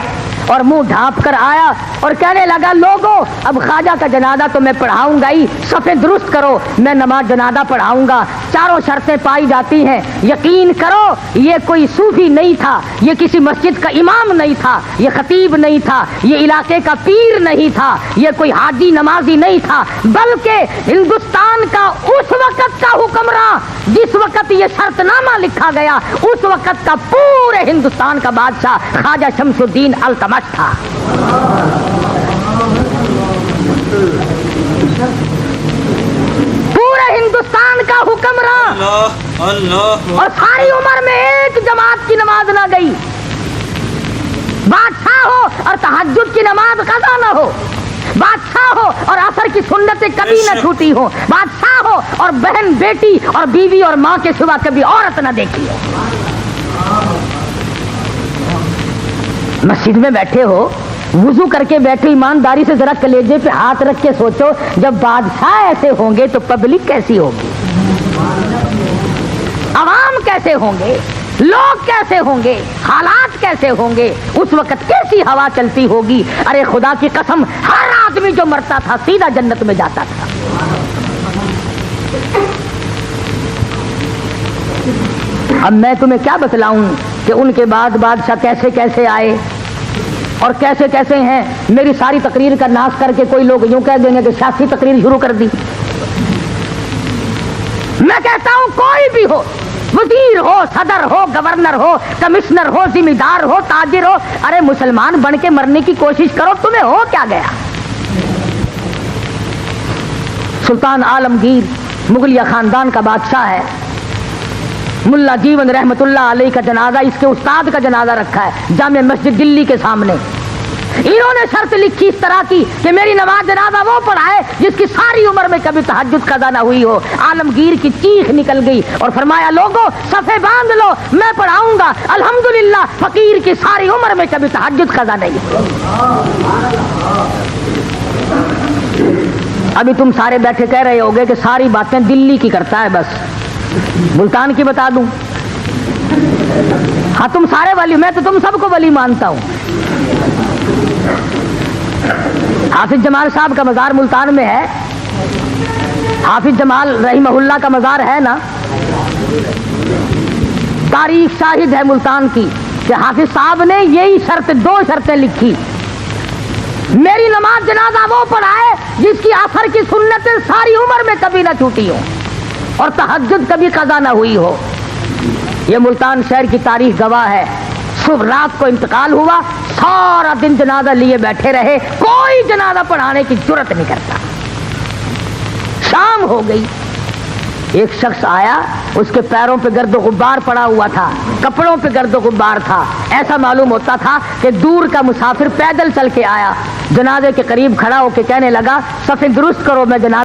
[SPEAKER 1] اور منہ ڈھانپ کر آیا اور کہنے لگا لوگوں اب خواجہ کا جنازہ تو میں پڑھاؤں گا ہی صفیں درست کرو میں نماز جنازہ پڑھاؤں گا چاروں شرطیں پائی جاتی ہیں یقین کرو یہ کوئی صوفی نہیں تھا یہ کسی مسجد کا امام نہیں تھا یہ خطیب نہیں تھا یہ علاقے کا پیر نہیں تھا یہ کوئی حاجی نمازی نہیں تھا بلکہ ہندوستان کا اس وقت کا حکمراں جس وقت یہ شرط نامہ لکھا گیا اس وقت کا پورے ہندوستان کا بادشاہ خواجہ شمس الدین التمش تھا پورے ہندوستان کا حکمراں اور ساری عمر میں ایک جماعت کی نماز نہ گئی بادشاہ ہو اور تہجد کی نماز قضا نہ ہو بادشاہ ہو اور عصر کی سنتیں کبھی نہ چھوٹی ہو بادشاہ ہو اور بہن بیٹی اور بیوی اور ماں کے سوا کبھی عورت نہ دیکھی ہو مسجد میں بیٹھے ہو وضو کر کے بیٹھے ایمانداری سے ذرا کلیجے پہ ہاتھ رکھ کے سوچو جب بادشاہ ایسے ہوں گے تو پبلک کیسی ہوگی عوام کیسے ہوں گے لوگ کیسے ہوں گے حالات کیسے ہوں گے اس وقت کیسی ہوا چلتی ہوگی ارے خدا کی قسم ہر آدمی جو مرتا تھا سیدھا جنت میں جاتا تھا اب میں تمہیں کیا بتلاؤں کہ ان کے بعد بادشاہ کیسے کیسے آئے اور کیسے کیسے ہیں میری ساری تقریر کا ناش کر کے کوئی لوگ یوں کہہ دیں گے کہ سیاسی تقریر شروع کر دی میں کہتا ہوں کوئی بھی ہو وزیر ہو صدر ہو گورنر ہو کمشنر ہو ذمہ دار ہو تاجر ہو ارے مسلمان بن کے مرنے کی کوشش کرو تمہیں ہو کیا گیا سلطان عالمگیر مغلیہ خاندان کا بادشاہ ہے ملا جیون رحمت اللہ علیہ کا جنازہ اس کے استاد کا جنازہ رکھا ہے جامع مسجد دلی کے سامنے انہوں نے شرط لکھی اس طرح کی کہ میری نماز جنازہ وہ پڑھائے جس کی ساری عمر میں کبھی تہجد قضا نہ ہوئی ہو عالمگیر کی چیخ نکل گئی اور فرمایا لوگوں صفیں باندھ لو میں پڑھاؤں گا الحمدللہ فقیر کی ساری عمر میں کبھی تہجد قضا نہیں ہوئی ابھی تم سارے بیٹھے کہہ رہے ہوگے کہ ساری باتیں دلی کی کرتا ہے بس ملتان کی بتا دوں ہاں تم سارے ولی میں تو تم سب کو ولی مانتا ہوں حافظ جمال صاحب کا مزار ملتان میں ہے حافظ جمال رحمہ اللہ کا مزار ہے نا تاریخ شاہد ہے ملتان کی کہ حافظ صاحب نے یہی دو شرطیں لکھی میری نماز جنازہ وہ پڑھائے جس کی عصر کی سنتیں ساری عمر میں کبھی نہ چھوٹی ہو اور تہجد کبھی قضا نہ ہوئی ہو یہ ملتان شہر کی تاریخ گواہ ہے صبح رات کو انتقال ہوا سارا دن جنازہ لیے بیٹھے رہے کوئی جنازہ پڑھانے کی جرت نہیں کرتا شام ہو گئی ایک شخص آیا اس کے پیروں پہ گرد و غبار پڑا ہوا تھا کپڑوں پہ گرد و غبار تھا ایسا معلوم ہوتا تھا کہ دور کا مسافر پیدل چل کے آیا جنازے کے قریب کھڑا ہو کے کہنے لگا صفیں درست کرو میں جنازہ